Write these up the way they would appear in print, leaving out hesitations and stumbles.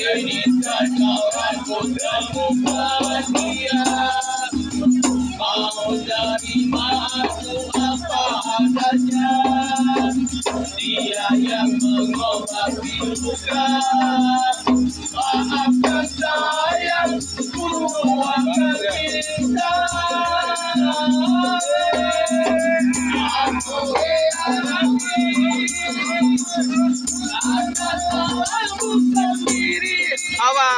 Ini kawanku terbuka dia, mau terima aku apa adanya. Dia yang mengobati luka, maafkan sayang, ku akan cinta. Aku hianati atas salahku sendiri. Apa?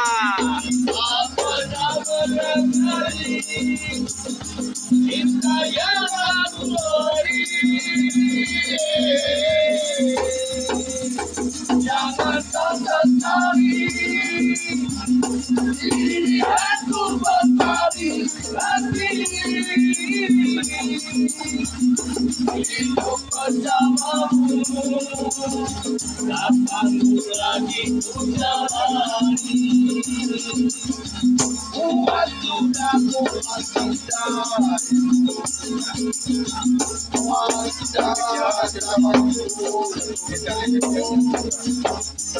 Apa dah berkali cinta yang aku beri. Jangan kau sesali, ini aku berbalik hati. Hidup bersamamu, kapan lagi ku jalani. Buat sudah ku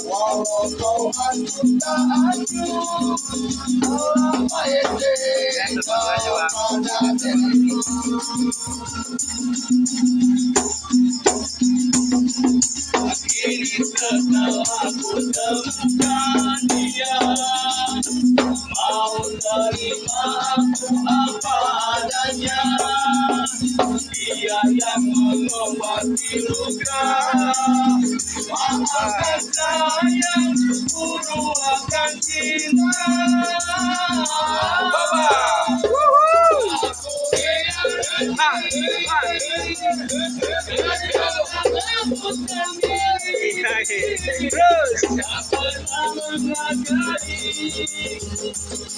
walau kau hancur tak hancur, selama ini kau pada diriku. Kini setelah ku temukan dia, mau terima aku apa adanya. Dia yang mengobati luka, maafkan sayang, ku akan cinta. Terus.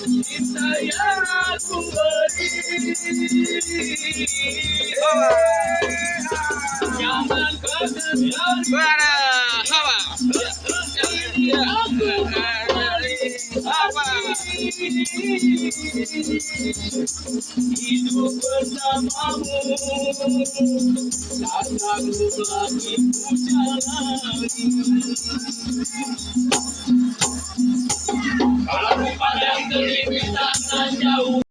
Cinta yang aku beri, jangan kau terbiar. Suara hawa. Apa? Hidup bersamamu, tak sanggup lagi ku jalani. Kalau pandang ke jauh.